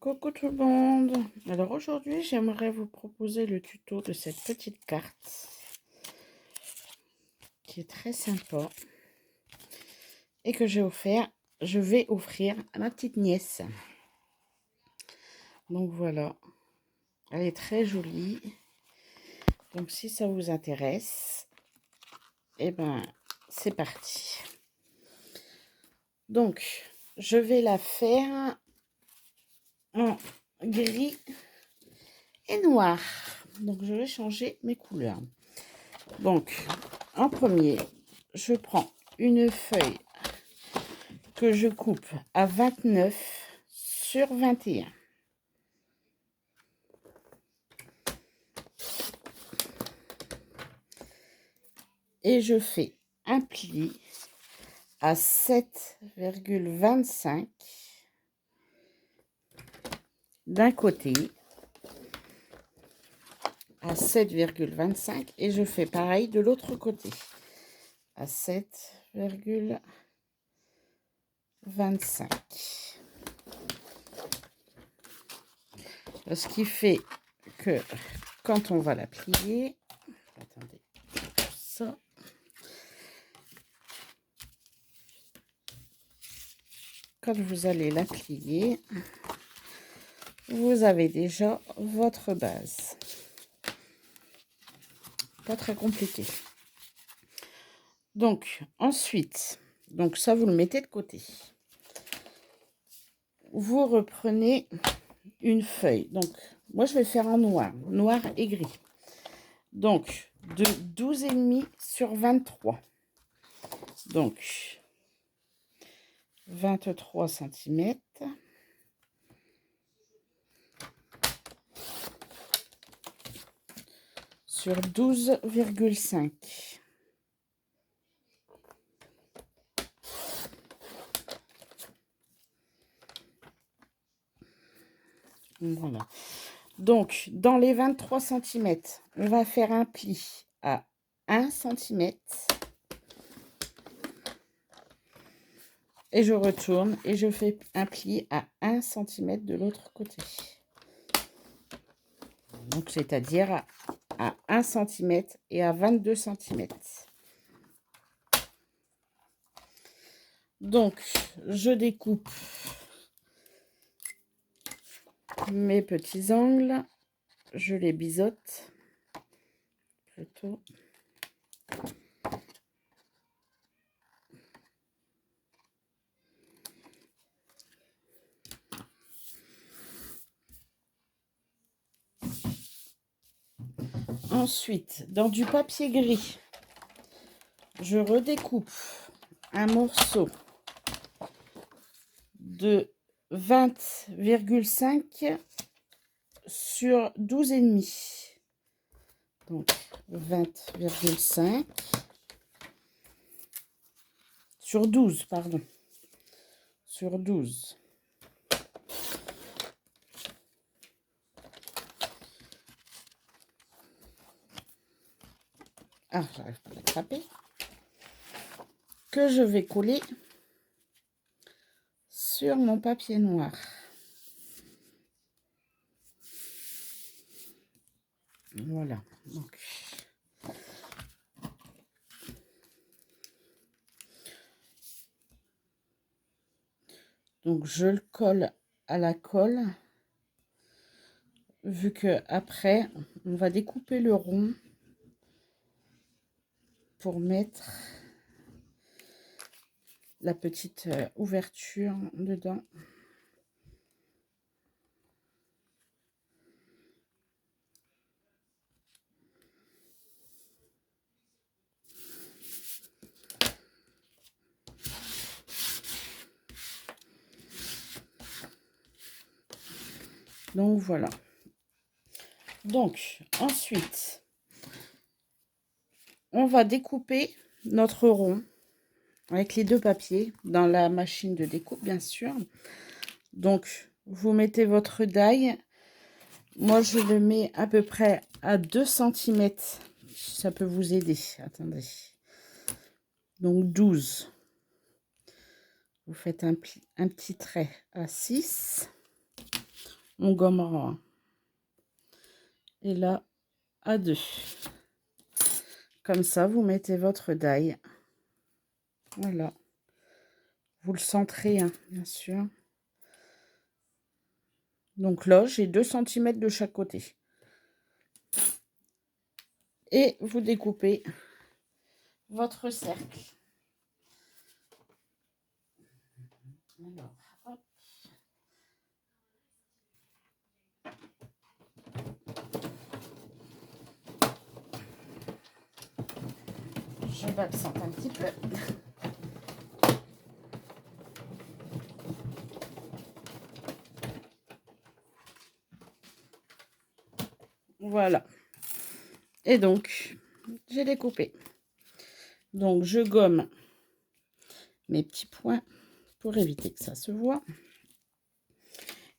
Coucou tout le monde. Alors aujourd'hui, j'aimerais vous proposer le tuto de cette petite carte qui est très sympa et que je vais offrir à ma petite nièce. Donc voilà, elle est très jolie. Donc si ça vous intéresse, eh ben c'est parti. Donc je vais la faire en gris et noir. Donc je vais changer mes couleurs. Donc en premier, je prends une feuille que je coupe à 29 sur 21. Et je fais un pli à 7,25 d'un côté, à 7,25 et je fais pareil de l'autre côté, à 7,25. Ce qui fait que quand on va la plier, attendez, ça, quand vous allez la plier, vous avez déjà votre base. Pas très compliqué. Donc, ensuite, donc ça, vous le mettez de côté. Vous reprenez une feuille. Donc, moi, je vais faire en noir et gris. Donc, de 12,5 sur 23. Donc, 23 cm. Sur 12,5. Voilà. Donc, dans les 23 cm, on va faire un pli à 1 cm. Et je retourne et je fais un pli à 1 cm de l'autre côté. Donc, c'est-à-dire à 1 cm et à 22 cm. Donc, je découpe mes petits angles. Je les biseaute plutôt. Ensuite, dans du papier gris, je redécoupe un morceau de 20,5 sur 12,5. Donc 20,5 sur 12, pardon. Sur 12. Ah, j'arrive pas à l'attraper. Que je vais coller sur mon papier noir. Voilà. Donc je le colle à la colle. Vu que après, on va découper le rond pour mettre la petite ouverture dedans. Donc voilà. Donc ensuite, on va découper notre rond avec les deux papiers dans la machine de découpe, bien sûr. Donc vous mettez votre die. Moi je le mets à peu près à 2 cm. Ça peut vous aider. Attendez. Donc 12. Vous faites un petit trait à 6. on gommera. Et là, à 2. Comme ça, vous mettez votre die. Voilà. Vous le centrez, hein, bien sûr. Donc là, j'ai 2 cm de chaque côté. Et vous découpez votre cercle. Alors, hop. Je l'accente un petit peu. Voilà. Et donc, j'ai découpé. Donc, je gomme mes petits points pour éviter que ça se voit.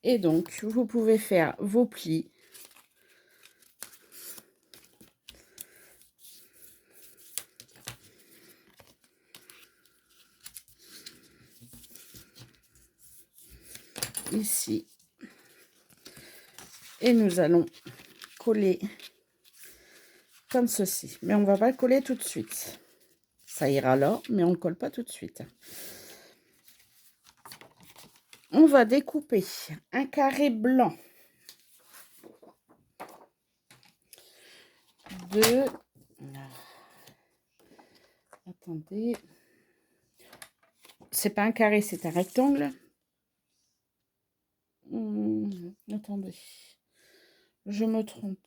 Et donc, vous pouvez faire vos plis. Ici. Et nous allons coller comme ceci. Mais on ne va pas le coller tout de suite. Ça ira là, mais on ne le colle pas tout de suite. On va découper un carré blanc de... Attendez. C'est pas un carré, c'est un rectangle. Attendez. Je me trompe.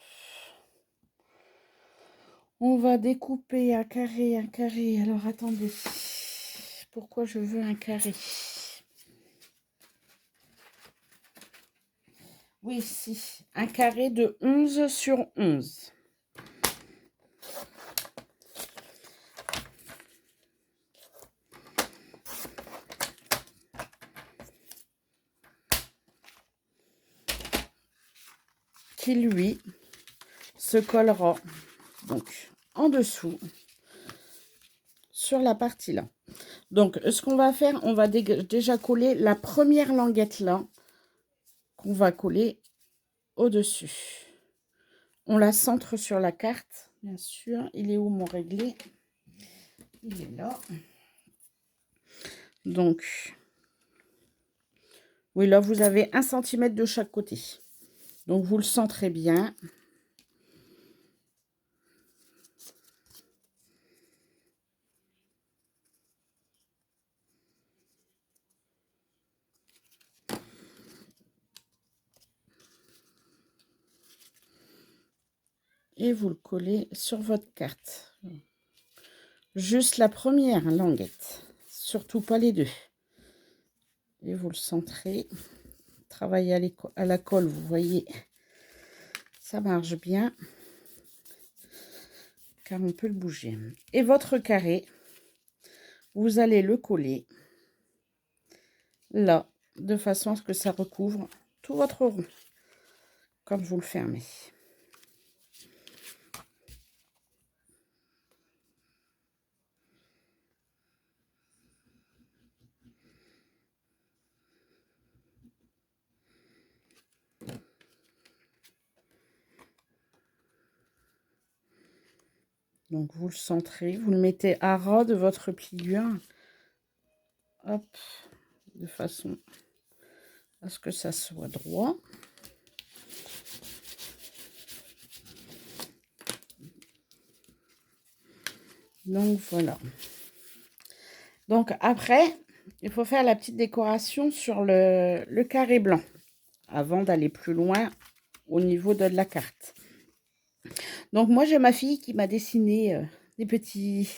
On va découper un carré, un carré. Alors, attendez. Pourquoi je veux un carré? Oui, si. Un carré de 11 sur 11. Qui, lui, se collera donc en dessous sur la partie là. Donc, ce qu'on va faire, on va déjà coller la première languette là qu'on va coller au-dessus. On la centre sur la carte, bien sûr. Il est où mon réglé? Il est là. Donc, oui, là, vous avez 1 cm de chaque côté. Donc, vous le centrez bien. Et vous le collez sur votre carte. Juste la première languette. Surtout pas les deux. Et vous le centrez. Travaillez à la colle, vous voyez. Ça marche bien. Car on peut le bouger. Et votre carré, vous allez le coller là, de façon à ce que ça recouvre tout votre rond. Comme vous le fermez. Donc, vous le centrez, vous le mettez à ras de votre pliure. Hop, de façon à ce que ça soit droit. Donc, voilà. Donc, après, il faut faire la petite décoration sur le carré blanc avant d'aller plus loin au niveau de la carte. Donc, moi, j'ai ma fille qui m'a dessiné des petits...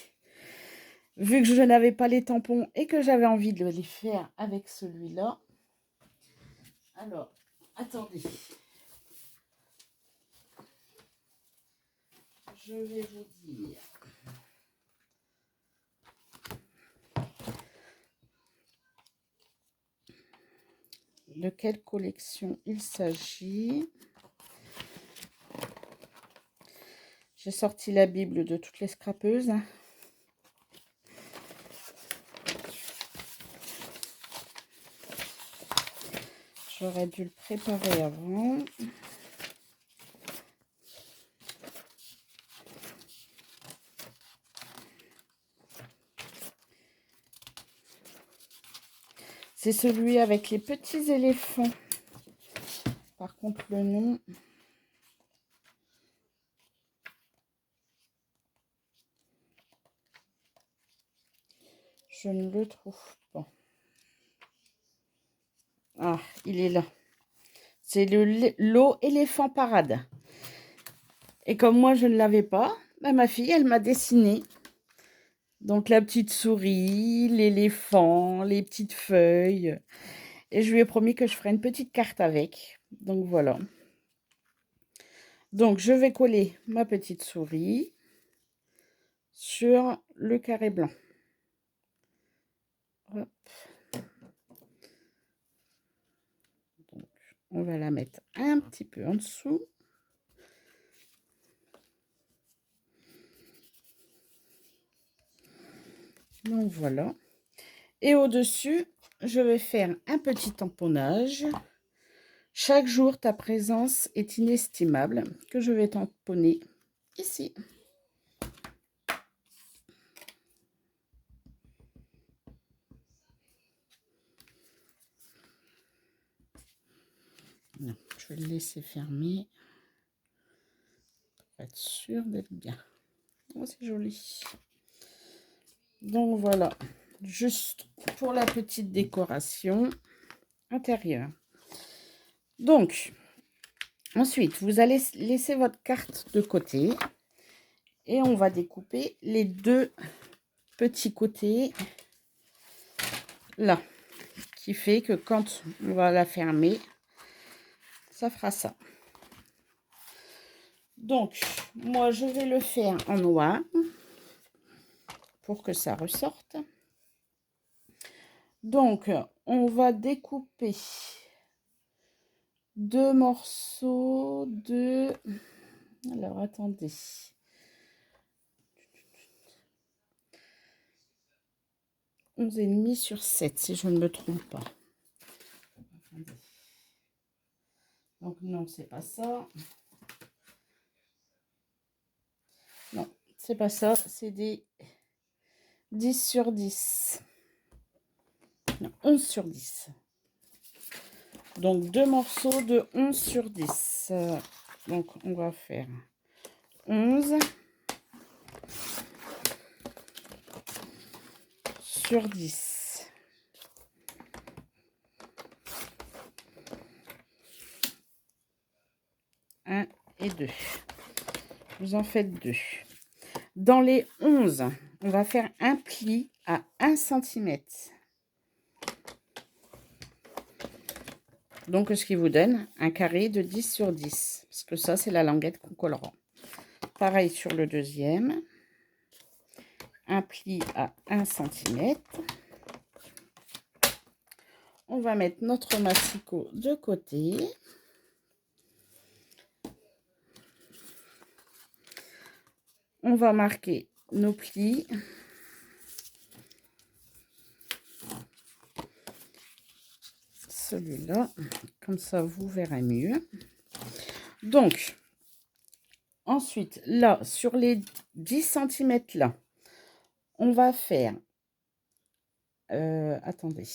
Vu que je n'avais pas les tampons et que j'avais envie de les faire avec celui-là. Alors, attendez. Je vais vous dire. De quelle collection il s'agit. J'ai sorti la Bible de toutes les scrapeuses. J'aurais dû le préparer avant. C'est celui avec les petits éléphants. Par contre, le nom... je ne le trouve pas. Ah, il est là. C'est l'eau éléphant parade. Et comme moi, je ne l'avais pas, bah, ma fille, elle m'a dessiné. Donc, la petite souris, l'éléphant, les petites feuilles. Et je lui ai promis que je ferais une petite carte avec. Donc, voilà. Donc, je vais coller ma petite souris sur le carré blanc. Hop. Donc, on va la mettre un petit peu en dessous. Donc, voilà. Et au-dessus, je vais faire un petit tamponnage. Chaque jour, ta présence est inestimable, que je vais tamponner ici. Non, je vais le laisser fermer pour être sûr d'être bien. Oh, c'est joli. Donc voilà, juste pour la petite décoration intérieure. Donc, ensuite, vous allez laisser votre carte de côté et on va découper les deux petits côtés là, qui fait que quand on va la fermer, ça fera ça. Donc, moi, je vais le faire en noir pour que ça ressorte. Donc, on va découper deux morceaux de... Alors, attendez. 11,5 sur 7, si je ne me trompe pas. Donc, non, c'est pas ça. Non, c'est pas ça. C'est des 10 sur 10. Non, 11 sur 10. Donc, deux morceaux de 11 sur 10. Donc, on va faire 11 sur 10. Un et 2. Vous en faites 2. Dans les 11, on va faire un pli à 1 cm. Donc, ce qui vous donne un carré de 10 sur 10. Parce que ça, c'est la languette qu'on collera. Pareil sur le deuxième. Un pli à 1 cm. On va mettre notre massicot de côté. On va marquer nos plis. Celui-là, comme ça vous verrez mieux. Donc, ensuite, là, sur les 10 cm là, on va faire, attendez,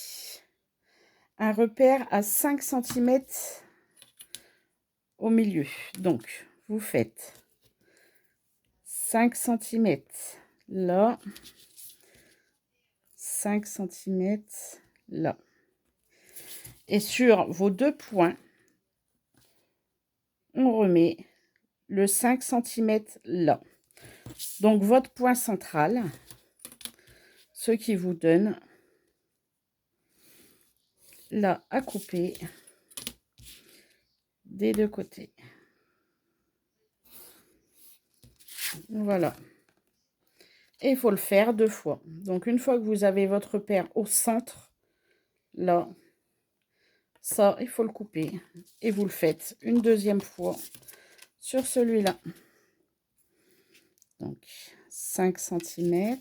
un repère à 5 cm au milieu. Donc, vous faites 5 cm là, 5 cm là. Et sur vos deux points, on remet le 5 cm là. Donc, votre point central, ce qui vous donne là à couper des deux côtés. Voilà. Et il faut le faire 2 fois. Donc, une fois que vous avez votre repère au centre, là, ça, il faut le couper. Et vous le faites une deuxième fois sur celui-là. Donc, 5 cm.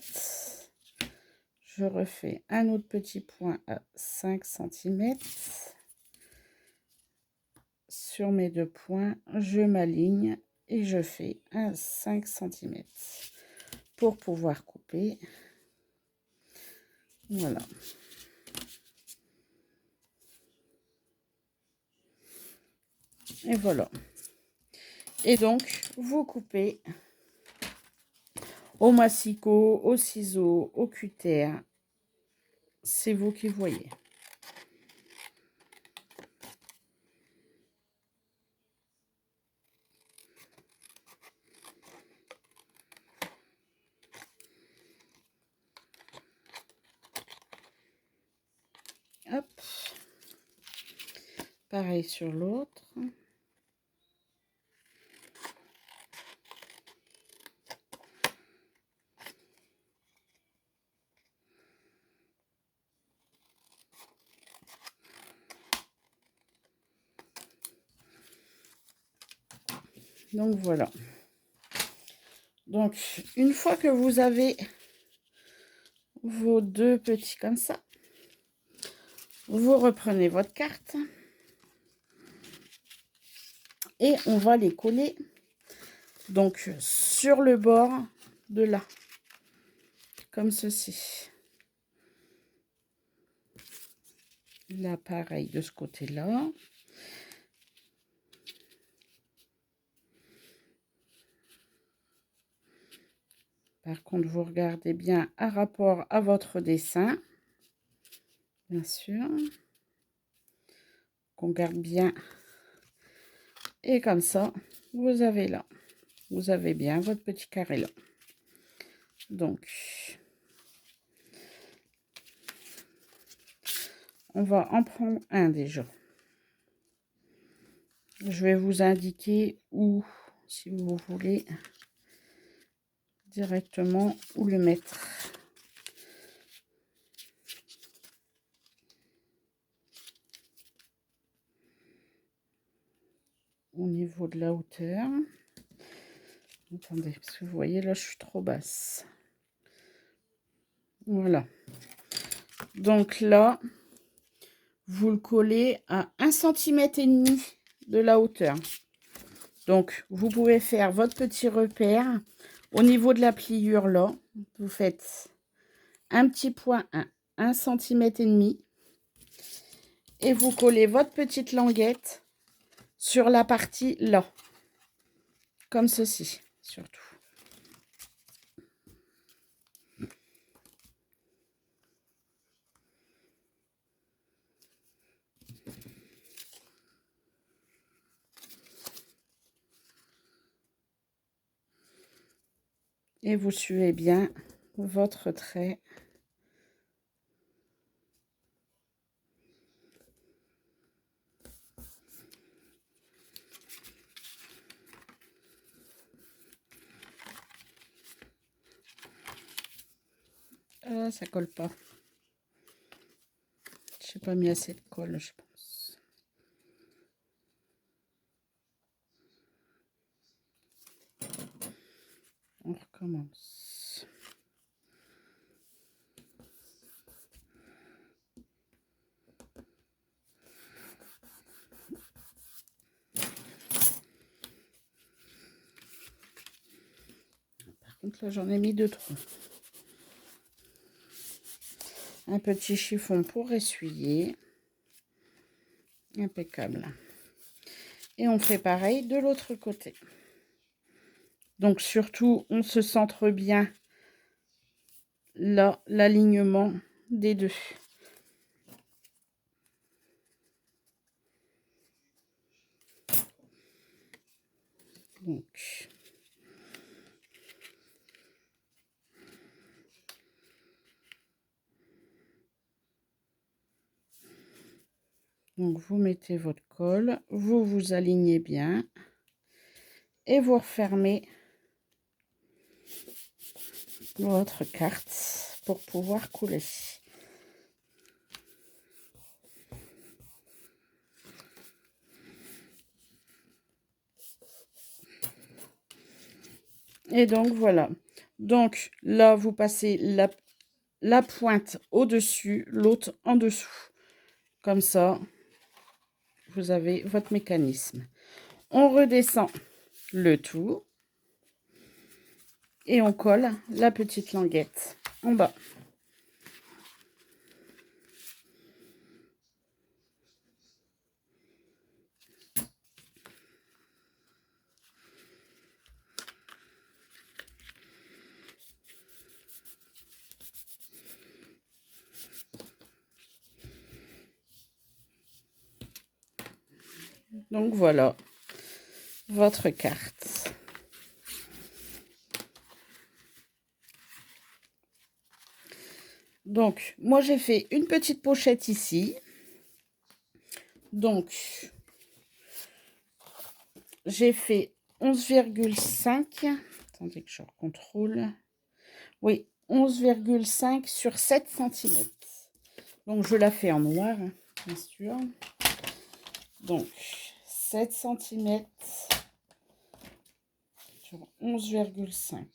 Je refais un autre petit point à 5 cm. sur mes 2 points, je m'aligne et je fais un 5 cm pour pouvoir couper. Voilà. Et voilà. Et donc, vous coupez au massicot, au ciseau, au cutter. C'est vous qui voyez. Hop. Pareil sur l'autre. Donc voilà. Donc une fois que vous avez vos 2 petits comme ça, vous reprenez votre carte et on va les coller donc sur le bord de là, comme ceci. Là, pareil de ce côté-là. Par contre, vous regardez bien à rapport à votre dessin, bien sûr. Qu'on garde bien. Et comme ça, vous avez là. Vous avez bien votre petit carré là. Donc, on va en prendre un déjà. Je vais vous indiquer où, si vous voulez, directement où le mettre. Au niveau de la hauteur. Attendez, parce que vous voyez, là, je suis trop basse. Voilà. Donc là, vous le collez à 1,5 cm de la hauteur. Donc, vous pouvez faire votre petit repère. Au niveau de la pliure, là, vous faites un petit point à 1,5 cm et vous collez votre petite languette sur la partie là. Comme ceci, surtout. Et vous suivez bien votre trait. Ça colle pas. Je n'ai pas mis assez de colle, je pense. On recommence. Par contre, là, j'en ai mis 2 trop. Un petit chiffon pour essuyer. Impeccable. Et on fait pareil de l'autre côté. Donc surtout, on se centre bien là, l'alignement des 2. Donc vous mettez votre colle, vous vous alignez bien et vous refermez votre carte pour pouvoir couler. Et donc voilà. Donc là, vous passez la pointe au-dessus, l'autre en dessous. Comme ça, vous avez votre mécanisme. On redescend le tout et on colle la petite languette en bas. Donc voilà votre carte. Donc moi j'ai fait une petite pochette ici. Donc j'ai fait 11,5. Attendez que je contrôle. Oui, 11,5 sur 7 cm. Donc je la fais en noir, hein, bien sûr. Donc 7 cm sur 11,5.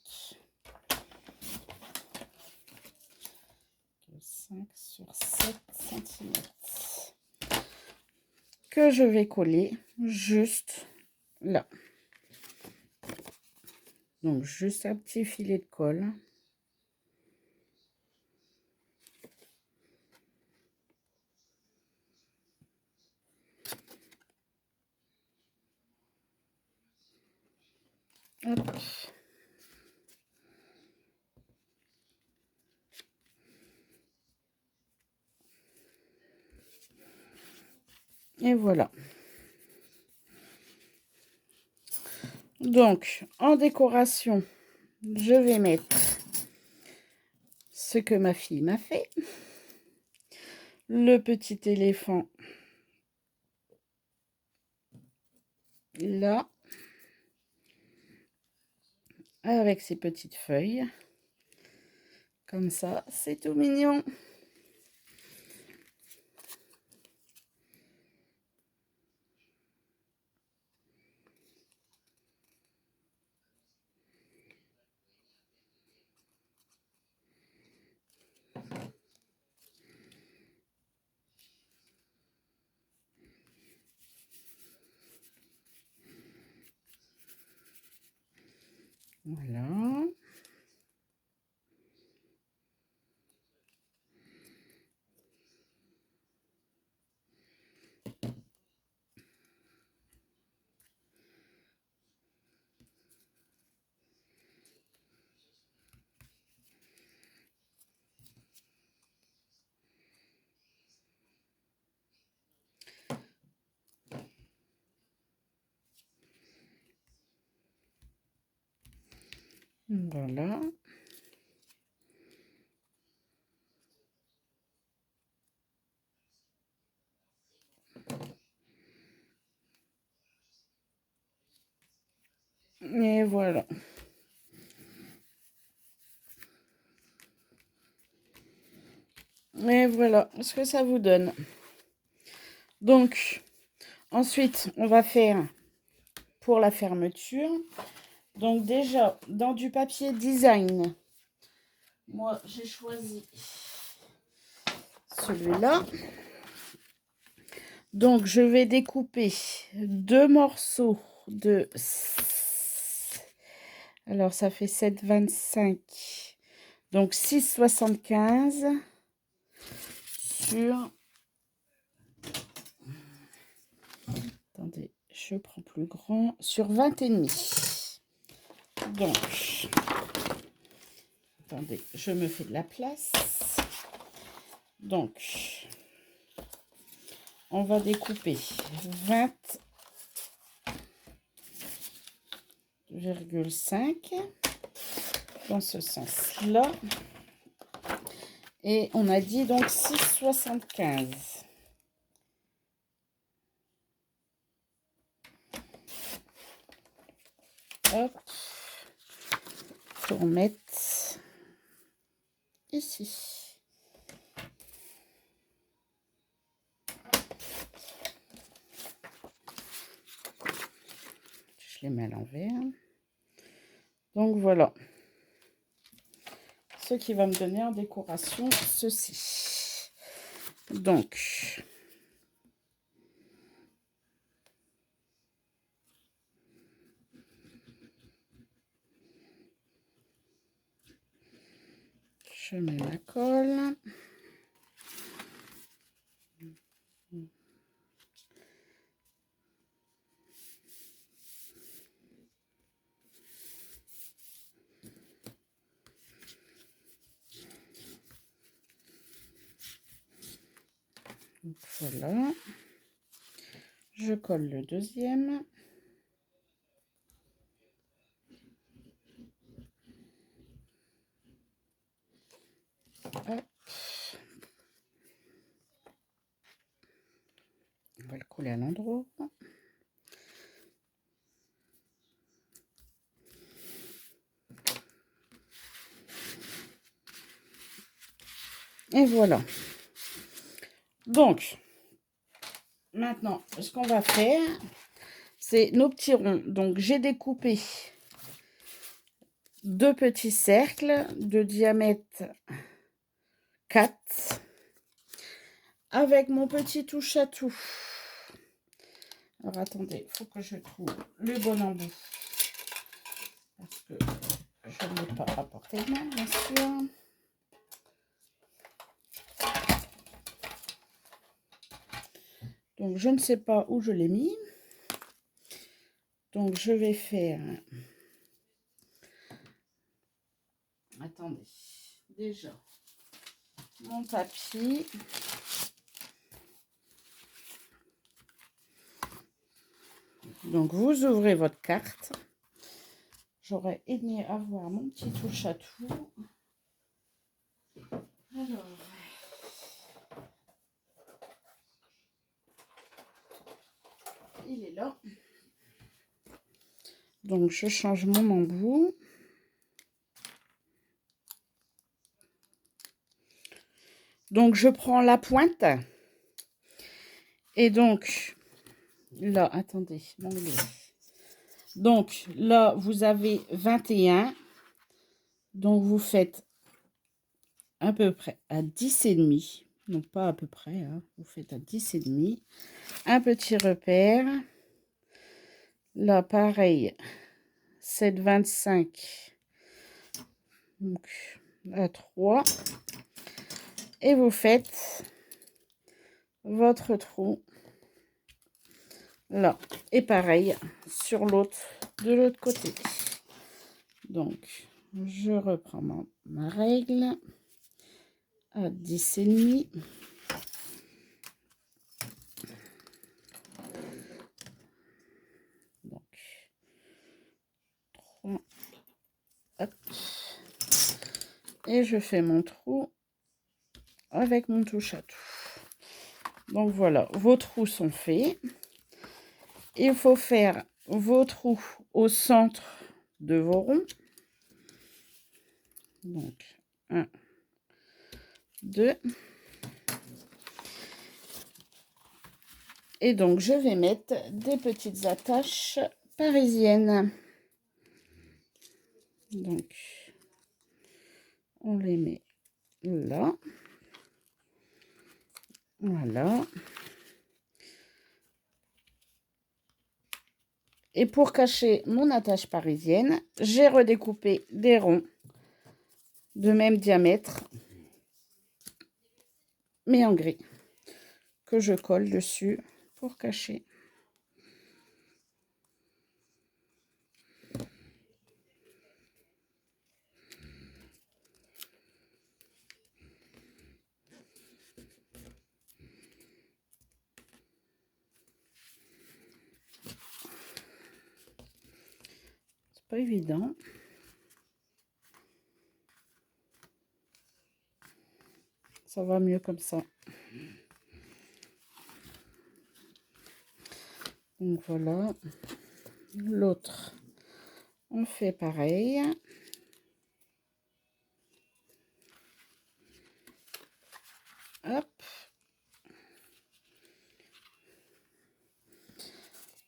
5 sur 7 cm. Que je vais coller juste là. Donc juste un petit filet de colle. Hop. Et voilà. Donc, en décoration, je vais mettre ce que ma fille m'a fait. Le petit éléphant là, avec ses petites feuilles. Comme ça, c'est tout mignon. Voilà. Voilà. Et voilà. Et voilà ce que ça vous donne. Donc, ensuite, on va faire pour la fermeture. Donc déjà, dans du papier design, moi, j'ai choisi celui-là. Donc, je vais découper 2 morceaux de... Alors, ça fait 7,25. Donc, 6,75 sur... Attendez, je prends plus grand. Sur 20,5. Donc, attendez, je me fais de la place. Donc, on va découper 20,5 dans ce sens-là. Et on a dit donc 6,75. Hop. Pour mettre ici. Je les mets à l'envers. Donc voilà. Ce qui va me donner en décoration ceci. Donc, Je mets ma colle. Donc, voilà. Je colle le deuxième. Hop. On va le coller à l'endroit. Et voilà. Donc, maintenant, ce qu'on va faire, c'est nos petits ronds. Donc, j'ai découpé 2 petits cercles de diamètre 4 avec mon petit touche à tout. Alors, attendez, il faut que je trouve le bon embout. Parce que je ne l'ai pas apporté de main, bien sûr. Donc, je ne sais pas où je l'ai mis. Donc, je vais faire... Attendez. Déjà, mon tapis. Donc, vous ouvrez votre carte. J'aurais aimé avoir mon petit touche à tout. Alors... il est là. Donc, je change mon embout. Donc, je prends la pointe. Et donc, là, attendez, mon Dieu. Donc, là, vous avez 21. Donc, vous faites à peu près à 10,5. Non, pas à peu près. Hein, vous faites à 10,5. Un petit repère. Là, pareil, 7,25. Donc, à 3. Et vous faites votre trou là. Et pareil sur l'autre, de l'autre côté. Donc, je reprends ma règle à 10,5. Donc, 3. Hop. Et je fais mon trou avec mon touche à tout. Donc voilà, vos trous sont faits. Il faut faire vos trous au centre de vos ronds. Donc, 1, 2. Et donc, je vais mettre des petites attaches parisiennes. Donc, on les met là. Voilà. Et pour cacher mon attache parisienne, j'ai redécoupé des ronds de même diamètre, mais en gris, que je colle dessus pour cacher. C'est pas évident. Ça va mieux comme ça. Donc voilà. L'autre, on fait pareil. Hop.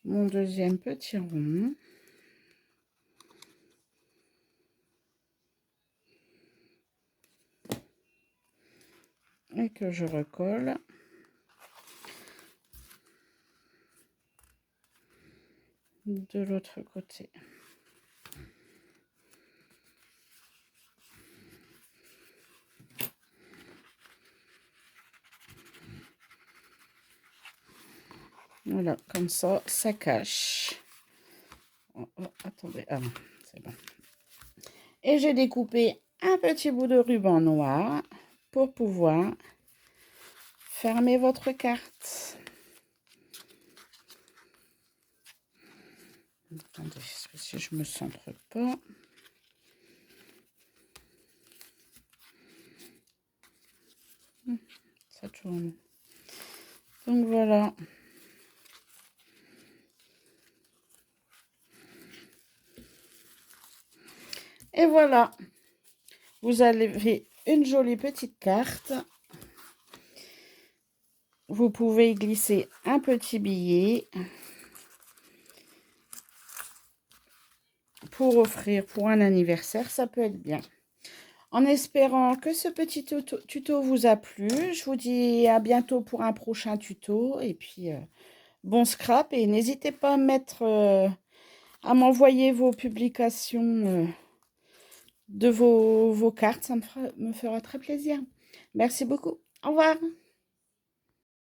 Mon deuxième petit rond. Et que je recolle. De l'autre côté. Voilà, comme ça, ça cache. Oh, oh, attendez, ah non, c'est bon. Et j'ai découpé un petit bout de ruban noir pour pouvoir fermer votre carte. Attendez, si je me centre pas. Ça tourne. Donc voilà. Et voilà. Vous avez une jolie petite carte. Vous pouvez y glisser un petit billet pour offrir pour un anniversaire. Ça peut être bien. En espérant que ce petit tuto vous a plu, je vous dis à bientôt pour un prochain tuto. Et puis, bon scrap. Et n'hésitez pas à m'envoyer vos publications de vos cartes. Ça me fera très plaisir. Merci beaucoup. Au revoir.